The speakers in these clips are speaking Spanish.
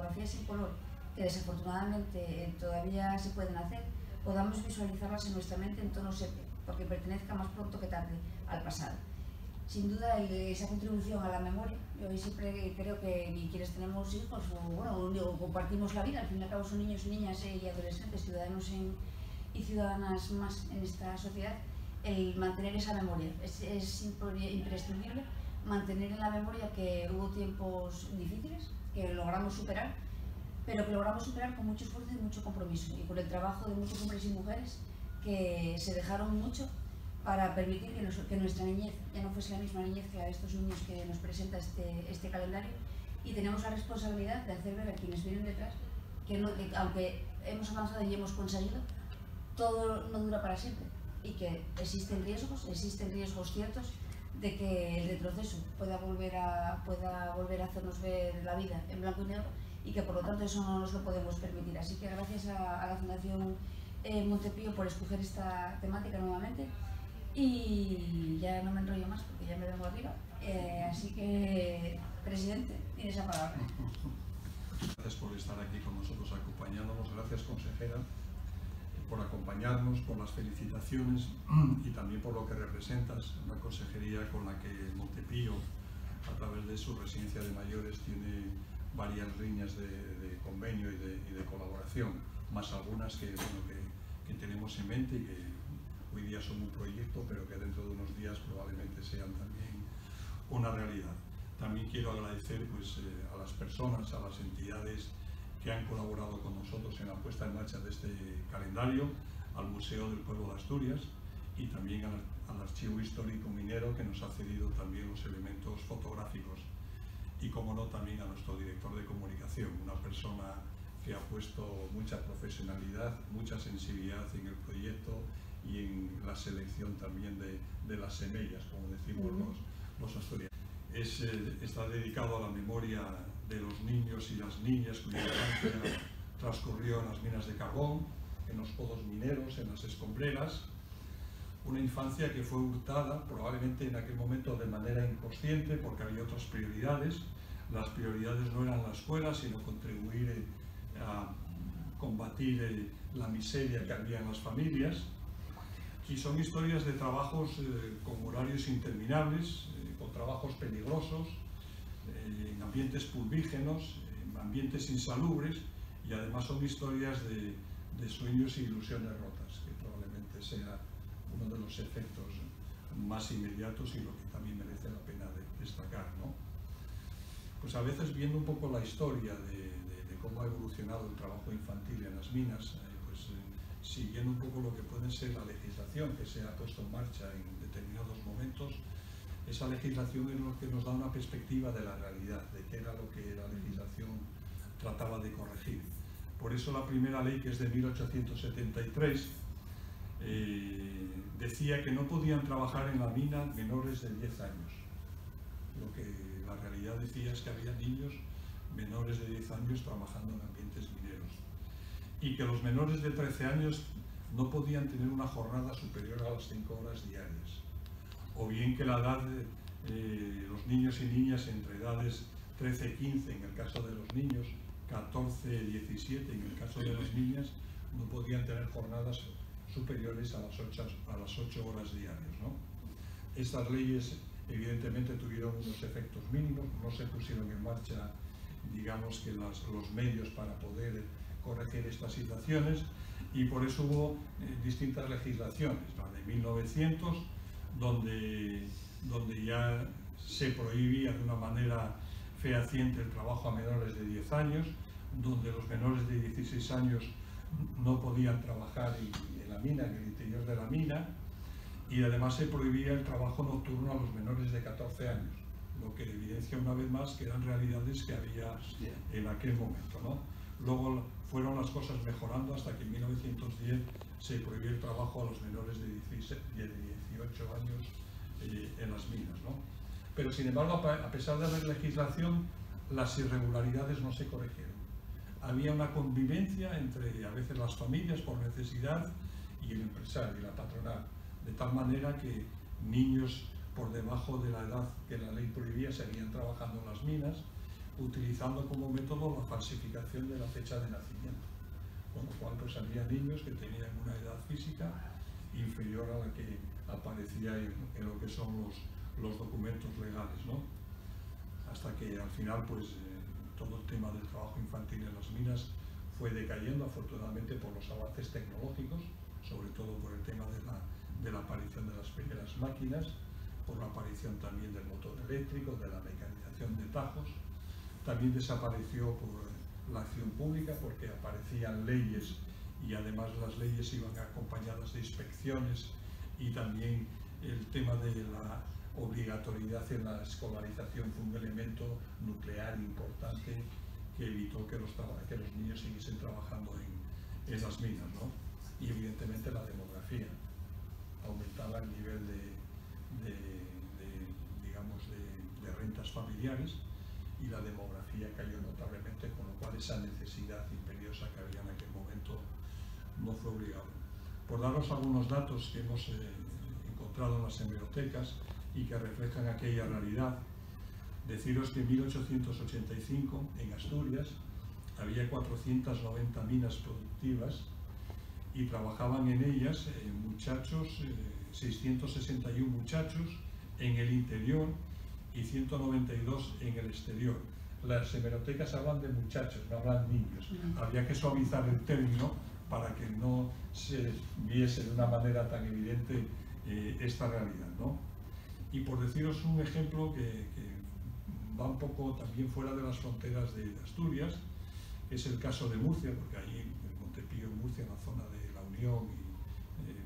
fotografías en color, que desafortunadamente todavía se pueden hacer, podamos visualizarlas en nuestra mente en tono sepia, porque pertenezca más pronto que tarde al pasado. Sin duda, esa contribución a la memoria, yo siempre creo que ni quienes tenemos hijos, o compartimos la vida, al fin y al cabo son niños, niñas y adolescentes, ciudadanos y ciudadanas más en esta sociedad, el mantener esa memoria. Es imprescindible mantener en la memoria que hubo tiempos difíciles, que logramos superar, pero que logramos superar con mucho esfuerzo y mucho compromiso, y con el trabajo de muchos hombres y mujeres que se dejaron mucho para permitir que nuestra niñez ya no fuese la misma niñez que la de estos niños que nos presenta este calendario, y tenemos la responsabilidad de hacer ver a quienes vienen detrás que aunque hemos avanzado y hemos conseguido, todo no dura para siempre, y que existen riesgos ciertos de que el retroceso pueda volver a hacernos ver la vida en blanco y negro, y que por lo tanto eso no nos lo podemos permitir. Así que gracias a la Fundación Montepío por escoger esta temática nuevamente, y ya no me enrollo más porque ya me vengo arriba, así que, presidente, tiene esa palabra. Gracias por estar aquí con nosotros acompañándonos, gracias consejera por acompañarnos, por las felicitaciones y también por lo que representas, una consejería con la que Montepío, a través de su residencia de mayores, tiene varias líneas de convenio y de colaboración, más algunas que tenemos en mente y que hoy día son un proyecto, pero que dentro de unos días probablemente sean también una realidad. También quiero agradecer a las personas, a las entidades que han colaborado con nosotros en la puesta en marcha de este calendario, al Museo del Pueblo de Asturias y también al Archivo Histórico Minero, que nos ha cedido también los elementos fotográficos, y como no también a nuestro director de comunicación, una persona que ha puesto mucha profesionalidad, mucha sensibilidad en el proyecto y en la selección también de las semillas, como decimos los asturianos. Está dedicado a la memoria de los niños y las niñas cuya infancia transcurrió en las minas de carbón, en los pozos mineros, en las escombreras. Una infancia que fue hurtada probablemente en aquel momento de manera inconsciente, porque había otras prioridades. Las prioridades no eran la escuela, sino contribuir a combatir la miseria que había en las familias. Y son historias de trabajos con horarios interminables, con trabajos peligrosos, en ambientes pulvígenos, en ambientes insalubres, y además son historias de sueños e ilusiones rotas, que probablemente sea uno de los efectos más inmediatos y lo que también merece la pena destacar, ¿no? Pues a veces, viendo un poco la historia de cómo ha evolucionado el trabajo infantil en las minas, siguiendo un poco lo que puede ser la legislación que se ha puesto en marcha en determinados momentos, esa legislación es lo que nos da una perspectiva de la realidad, de qué era lo que la legislación trataba de corregir. Por eso la primera ley, que es de 1873, decía que no podían trabajar en la mina menores de 10 años. Lo que la realidad decía es que había niños menores de 10 años trabajando en ambientes mineros, y que los menores de 13 años no podían tener una jornada superior a las 5 horas diarias, o bien que la edad de los niños y niñas entre edades 13 y 15 en el caso de los niños, 14 y 17 en el caso de las niñas, no podían tener jornadas superiores a las 8 horas diarias, ¿no? Estas leyes evidentemente tuvieron unos efectos mínimos, no se pusieron en marcha, digamos, que los medios para poder corregir estas situaciones, y por eso hubo distintas legislaciones. La de 1900, donde ya se prohibía de una manera fehaciente el trabajo a menores de 10 años, donde los menores de 16 años no podían trabajar en la mina, en el interior de la mina, y además se prohibía el trabajo nocturno a los menores de 14 años, lo que evidencia una vez más que eran realidades que había en aquel momento, ¿no? Luego fueron las cosas mejorando hasta que en 1910 se prohibió el trabajo a los menores de 18 años en las minas, ¿no? Pero sin embargo, a pesar de haber legislación, las irregularidades no se corrigieron. Había una convivencia entre a veces las familias por necesidad y el empresario y la patronal, de tal manera que niños por debajo de la edad que la ley prohibía seguían trabajando en las minas, utilizando como método la falsificación de la fecha de nacimiento, con lo cual pues había niños que tenían una edad física inferior a la que aparecía en lo que son los documentos legales, ¿no? Hasta que al final pues todo el tema del trabajo infantil en las minas fue decayendo, afortunadamente, por los avances tecnológicos, sobre todo por el tema de la aparición de las primeras máquinas, por la aparición también del motor eléctrico, de la mecanización de tajos. También desapareció por la acción pública porque aparecían leyes y además las leyes iban acompañadas de inspecciones, y también el tema de la obligatoriedad en la escolarización fue un elemento nuclear importante que evitó que los niños siguiesen trabajando en las minas, ¿no? Y evidentemente la demografía aumentaba el nivel de rentas familiares, y la demografía cayó notablemente, con lo cual esa necesidad imperiosa que había en aquel momento no fue obligado. Por daros algunos datos que hemos encontrado en las hemerotecas y que reflejan aquella realidad, deciros que en 1885 en Asturias había 490 minas productivas y trabajaban en ellas muchachos, 661 muchachos en el interior y 192 en el exterior. Las hemerotecas hablan de muchachos, no hablan niños. Había que suavizar el término para que no se viese de una manera tan evidente esta realidad, ¿no? Y por deciros un ejemplo que va un poco también fuera de las fronteras de Asturias, es el caso de Murcia, porque ahí en Montepío, Murcia, en la zona de la Unión,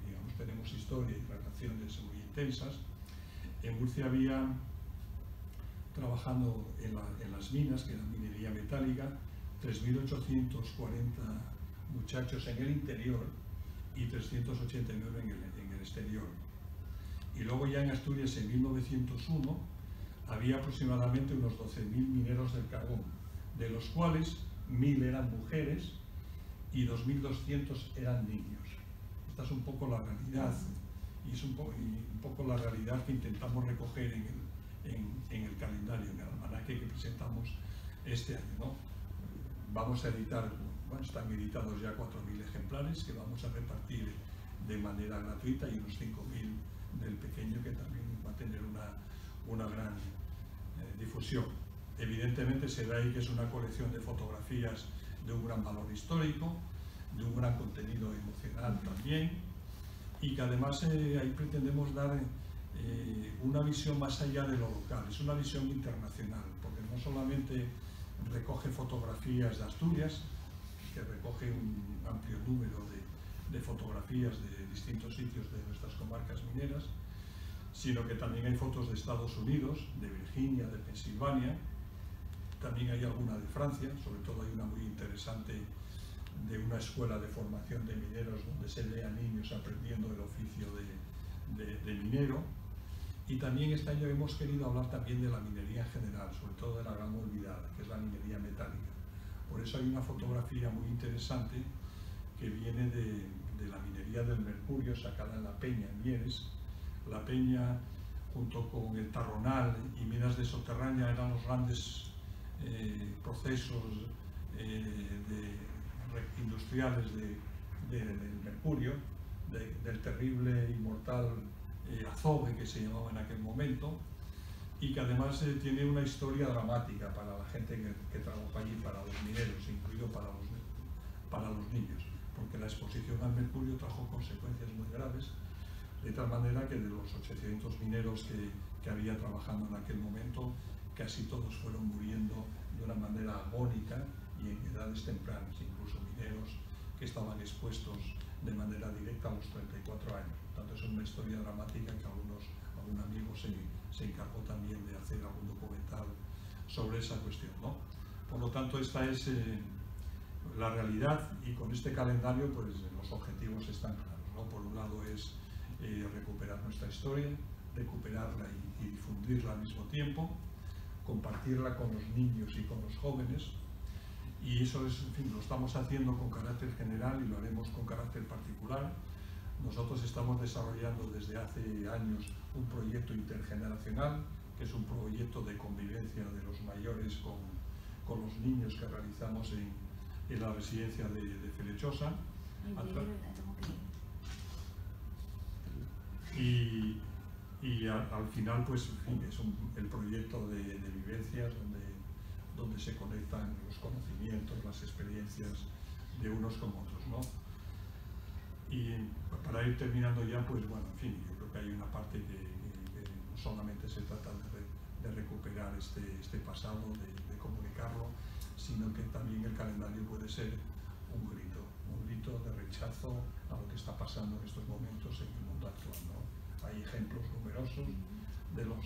digamos, tenemos historia y relaciones muy intensas. En Murcia había, trabajando en las minas, que era minería metálica, 3.840 muchachos en el interior y 389 en el exterior. Y luego ya en Asturias, en 1901, había aproximadamente unos 12.000 mineros del carbón, de los cuales 1.000 eran mujeres y 2.200 eran niños. Esta es un poco la realidad, y es un poco la realidad que intentamos recoger en el calendario, en el almanaque que presentamos este año, ¿no? Vamos a editar, bueno, están editados ya 4.000 ejemplares que vamos a repartir de manera gratuita, y unos 5.000 del pequeño, que también va a tener una gran difusión. Evidentemente se ve ahí que es una colección de fotografías de un gran valor histórico, de un gran contenido emocional también, y que además ahí pretendemos dar una visión más allá de lo local, es una visión internacional, porque no solamente recoge fotografías de Asturias, que recoge un amplio número de fotografías de distintos sitios de nuestras comarcas mineras, sino que también hay fotos de Estados Unidos, de Virginia, de Pensilvania, también hay alguna de Francia, sobre todo hay una muy interesante de una escuela de formación de mineros donde se ve a niños aprendiendo el oficio de minero. Y también este año hemos querido hablar también de la minería en general, sobre todo de la gran olvidada, que es la minería metálica. Por eso hay una fotografía muy interesante que viene de la minería del mercurio, sacada en La Peña, en Mieres. La Peña, junto con el Tarronal y minas de Soterraña, eran los grandes procesos industriales del mercurio, del terrible y mortal azogue que se llamaba en aquel momento, y que además tiene una historia dramática para la gente que trabaja allí, para los mineros, incluido para los niños, porque la exposición al mercurio trajo consecuencias muy graves, de tal manera que de los 800 mineros que había trabajando en aquel momento, casi todos fueron muriendo de una manera agónica y en edades tempranas, incluso mineros que estaban expuestos de manera directa a los 34 años. Por tanto, es una historia dramática que algún amigo se encargó también de hacer algún documental sobre esa cuestión, ¿no? Por lo tanto, esta es la realidad, y con este calendario pues los objetivos están claros, ¿no? Por un lado es recuperar nuestra historia, recuperarla y difundirla al mismo tiempo, compartirla con los niños y con los jóvenes, y eso es, en fin, lo estamos haciendo con carácter general y lo haremos con carácter particular. Nosotros estamos desarrollando desde hace años un proyecto intergeneracional, que es un proyecto de convivencia de los mayores con los niños que realizamos en la residencia de Felechosa. Y al final, pues, en fin, es el proyecto de vivencias donde se conectan los conocimientos, las experiencias de unos con otros, ¿no? Y para ir terminando ya, pues bueno, en fin, yo creo que hay una parte que no solamente se trata de recuperar este pasado, de comunicarlo, sino que también el calendario puede ser un grito de rechazo a lo que está pasando en estos momentos en el mundo actual, ¿no? Hay ejemplos numerosos de los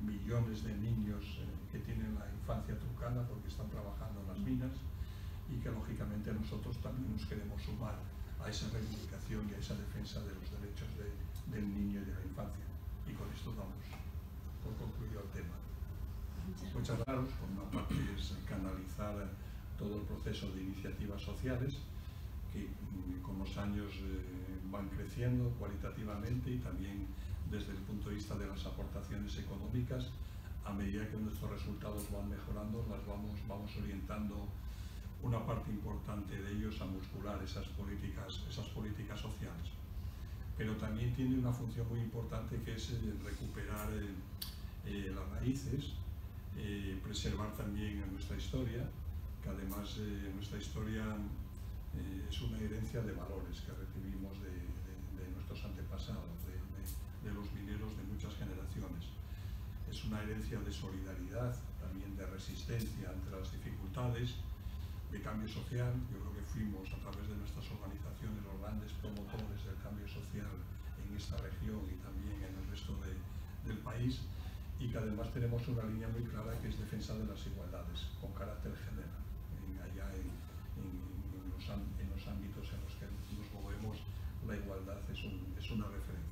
millones de niños que tienen la infancia truncada porque están trabajando en las minas, y que lógicamente nosotros también nos queremos sumar a esa reivindicación y a esa defensa de los derechos del niño y de la infancia. Y con esto damos por concluido el tema. Muchas gracias. Por una parte es canalizar todo el proceso de iniciativas sociales que con los años van creciendo cualitativamente y también desde el punto de vista de las aportaciones económicas. A medida que nuestros resultados van mejorando, las vamos orientando una parte importante de ellos a muscular esas políticas sociales. Pero también tiene una función muy importante, que es recuperar las raíces, preservar también nuestra historia, que además nuestra historia es una herencia de valores que recibimos de nuestros antepasados, de los mineros de muchas generaciones. Es una herencia de solidaridad, también de resistencia ante las dificultades, de cambio social. Yo creo que fuimos, a través de nuestras organizaciones, los grandes promotores del cambio social en esta región y también en el resto del país, y que además tenemos una línea muy clara, que es defensa de las igualdades con carácter general. Allá en los ámbitos en los que nos movemos, la igualdad es una referencia.